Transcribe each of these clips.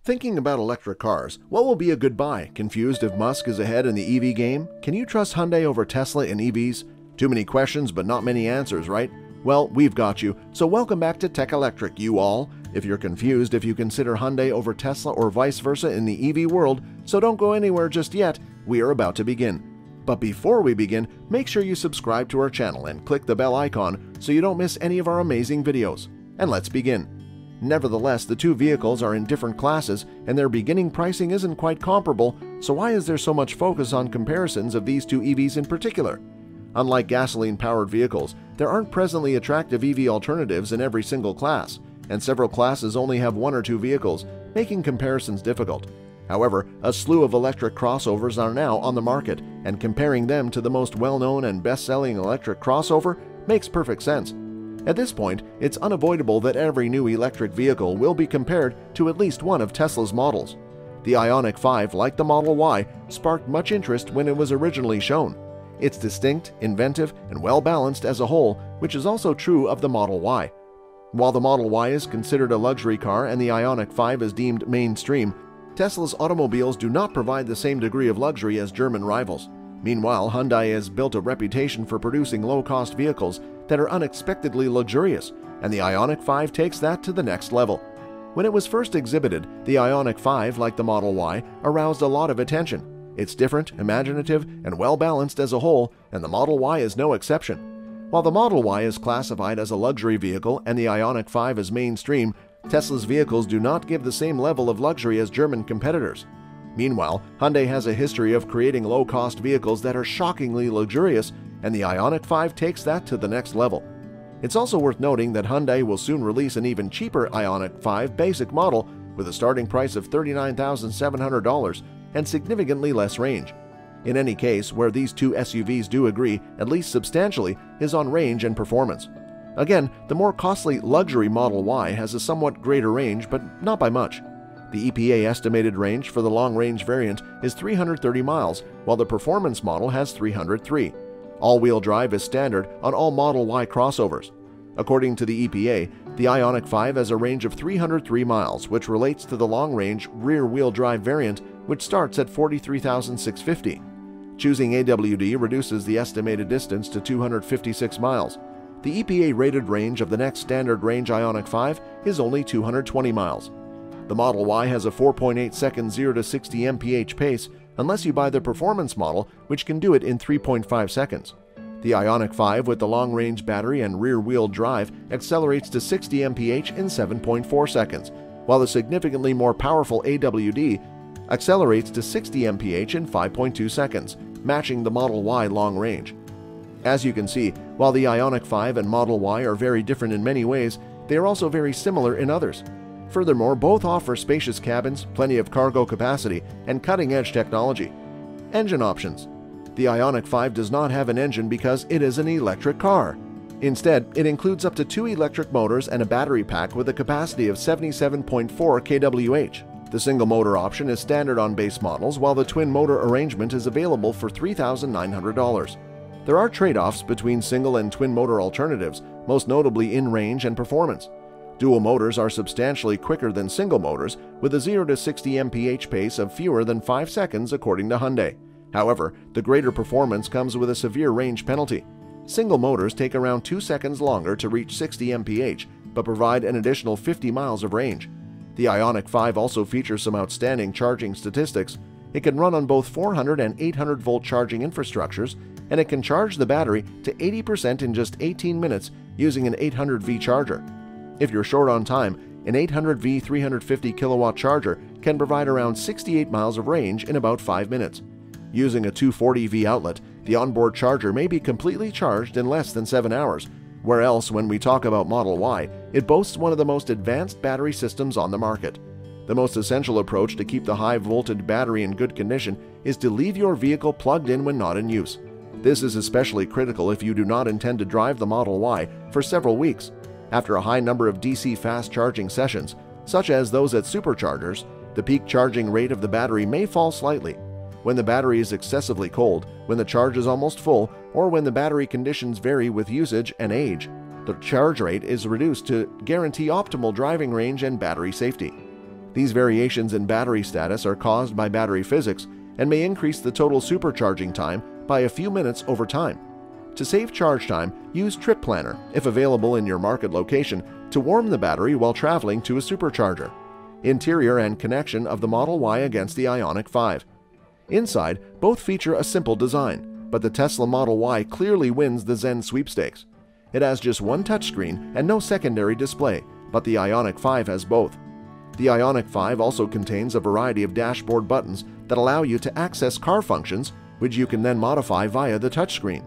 Thinking about electric cars, what will be a good buy? Confused if Musk is ahead in the EV game? Can you trust Hyundai over Tesla in EVs? Too many questions but not many answers, right? Well, we've got you, so welcome back to Tech Electric, you all. If you're confused if you consider Hyundai over Tesla or vice versa in the EV world, so don't go anywhere just yet, we are about to begin. But before we begin, make sure you subscribe to our channel and click the bell icon so you don't miss any of our amazing videos. And let's begin. Nevertheless, the two vehicles are in different classes and their beginning pricing isn't quite comparable, so why is there so much focus on comparisons of these two EVs in particular? Unlike gasoline-powered vehicles, there aren't presently attractive EV alternatives in every single class, and several classes only have one or two vehicles, making comparisons difficult. However, a slew of electric crossovers are now on the market, and comparing them to the most well-known and best-selling electric crossover makes perfect sense. At this point, it's unavoidable that every new electric vehicle will be compared to at least one of Tesla's models. The IONIQ 5, like the Model Y, sparked much interest when it was originally shown. It's distinct, inventive, and well-balanced as a whole, which is also true of the Model Y. While the Model Y is considered a luxury car and the IONIQ 5 is deemed mainstream, Tesla's automobiles do not provide the same degree of luxury as German rivals. Meanwhile, Hyundai has built a reputation for producing low-cost vehicles that are unexpectedly luxurious, and the IONIQ 5 takes that to the next level. When it was first exhibited, the IONIQ 5, like the Model Y, aroused a lot of attention. It's different, imaginative, and well-balanced as a whole, and the Model Y is no exception. While the Model Y is classified as a luxury vehicle and the IONIQ 5 is mainstream, Tesla's vehicles do not give the same level of luxury as German competitors. Meanwhile, Hyundai has a history of creating low-cost vehicles that are shockingly luxurious, and the IONIQ 5 takes that to the next level. It's also worth noting that Hyundai will soon release an even cheaper IONIQ 5 basic model with a starting price of $39,700 and significantly less range. In any case, where these two SUVs do agree, at least substantially, is on range and performance. Again, the more costly luxury Model Y has a somewhat greater range, but not by much. The EPA estimated range for the long-range variant is 330 miles, while the performance model has 303. All-wheel drive is standard on all Model Y crossovers. According to the EPA, the IONIQ 5 has a range of 303 miles, which relates to the long-range rear-wheel drive variant, which starts at 43,650. Choosing AWD reduces the estimated distance to 256 miles. The EPA-rated range of the next standard range IONIQ 5 is only 220 miles. The Model Y has a 4.8-second 0 to 60 mph pace, unless you buy the performance model, which can do it in 3.5 seconds. The IONIQ 5 with the long-range battery and rear-wheel drive accelerates to 60 mph in 7.4 seconds, while the significantly more powerful AWD accelerates to 60 mph in 5.2 seconds, matching the Model Y long range. As you can see, while the IONIQ 5 and Model Y are very different in many ways, they are also very similar in others. Furthermore, both offer spacious cabins, plenty of cargo capacity, and cutting-edge technology. Engine options. The IONIQ 5 does not have an engine because it is an electric car. Instead, it includes up to 2 electric motors and a battery pack with a capacity of 77.4 kWh. The single-motor option is standard on base models, while the twin-motor arrangement is available for $3,900. There are trade-offs between single and twin-motor alternatives, most notably in range and performance. Dual motors are substantially quicker than single motors, with a 0 to 60 mph pace of fewer than 5 seconds according to Hyundai. However, the greater performance comes with a severe range penalty. Single motors take around 2 seconds longer to reach 60 mph, but provide an additional 50 miles of range. The IONIQ 5 also features some outstanding charging statistics. It can run on both 400 and 800 volt charging infrastructures, and it can charge the battery to 80% in just 18 minutes using an 800V charger. If you're short on time, an 800V 350 kilowatt charger can provide around 68 miles of range in about 5 minutes. Using a 240V outlet, the onboard charger may be completely charged in less than 7 hours, where else when we talk about Model Y, it boasts one of the most advanced battery systems on the market. The most essential approach to keep the high-voltage battery in good condition is to leave your vehicle plugged in when not in use. This is especially critical if you do not intend to drive the Model Y for several weeks. After a high number of DC fast charging sessions, such as those at superchargers, the peak charging rate of the battery may fall slightly. When the battery is excessively cold, when the charge is almost full, or when the battery conditions vary with usage and age, the charge rate is reduced to guarantee optimal driving range and battery safety. These variations in battery status are caused by battery physics and may increase the total supercharging time by a few minutes over time. To save charge time, use Trip Planner, if available in your market location, to warm the battery while traveling to a supercharger. Interior and connection of the Model Y against the IONIQ 5. Inside, both feature a simple design, but the Tesla Model Y clearly wins the Zen sweepstakes. It has just one touchscreen and no secondary display, but the IONIQ 5 has both. The IONIQ 5 also contains a variety of dashboard buttons that allow you to access car functions, which you can then modify via the touchscreen.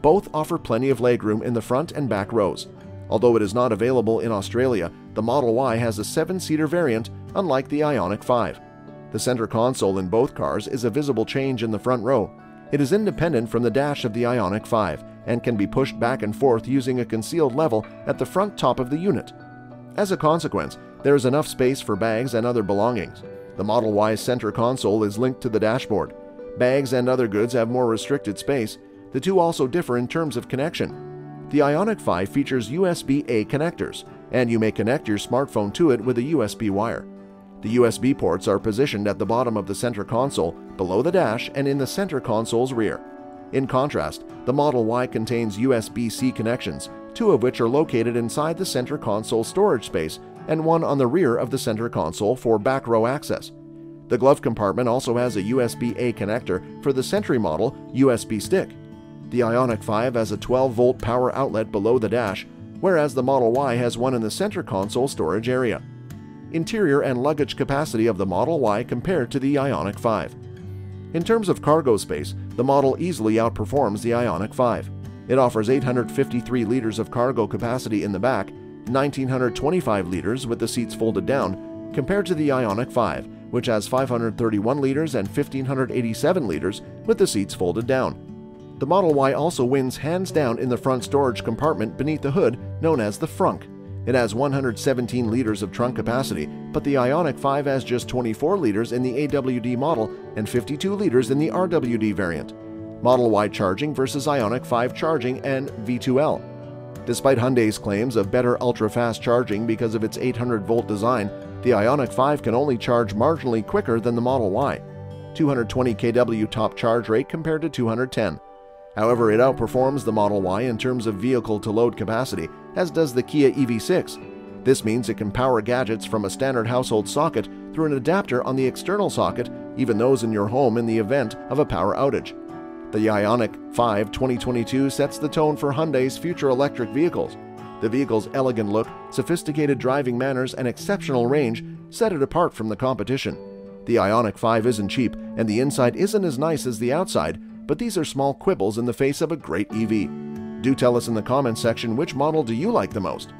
Both offer plenty of legroom in the front and back rows. Although it is not available in Australia, the Model Y has a 7-seater variant, unlike the IONIQ 5. The center console in both cars is a visible change in the front row. It is independent from the dash of the IONIQ 5 and can be pushed back and forth using a concealed level at the front top of the unit. As a consequence, there is enough space for bags and other belongings. The Model Y's center console is linked to the dashboard. Bags and other goods have more restricted space. The two also differ in terms of connection. The IONIQ 5 features USB-A connectors, and you may connect your smartphone to it with a USB wire. The USB ports are positioned at the bottom of the center console, below the dash, and in the center console's rear. In contrast, the Model Y contains USB-C connections, 2 of which are located inside the center console storage space and one on the rear of the center console for back row access. The glove compartment also has a USB-A connector for the Sentry model USB stick. The IONIQ 5 has a 12-volt power outlet below the dash, whereas the Model Y has one in the center console storage area. Interior and luggage capacity of the Model Y compared to the IONIQ 5. In terms of cargo space, the model easily outperforms the IONIQ 5. It offers 853 liters of cargo capacity in the back, 1,925 liters with the seats folded down, compared to the IONIQ 5, which has 531 liters and 1,587 liters with the seats folded down. The Model Y also wins hands down in the front storage compartment beneath the hood, known as the frunk. It has 117 liters of trunk capacity, but the IONIQ 5 has just 24 liters in the AWD model and 52 liters in the RWD variant. Model Y charging versus IONIQ 5 charging and V2L. Despite Hyundai's claims of better ultra-fast charging because of its 800-volt design, the IONIQ 5 can only charge marginally quicker than the Model Y. 220 kW top charge rate compared to 210. However, it outperforms the Model Y in terms of vehicle-to-load capacity, as does the Kia EV6. This means it can power gadgets from a standard household socket through an adapter on the external socket, even those in your home in the event of a power outage. The IONIQ 5 2022 sets the tone for Hyundai's future electric vehicles. The vehicle's elegant look, sophisticated driving manners, and exceptional range set it apart from the competition. The IONIQ 5 isn't cheap, and the inside isn't as nice as the outside, but these are small quibbles in the face of a great EV. Do tell us in the comments section which model do you like the most.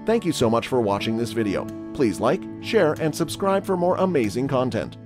Thank you so much for watching this video. Please like, share, and subscribe for more amazing content.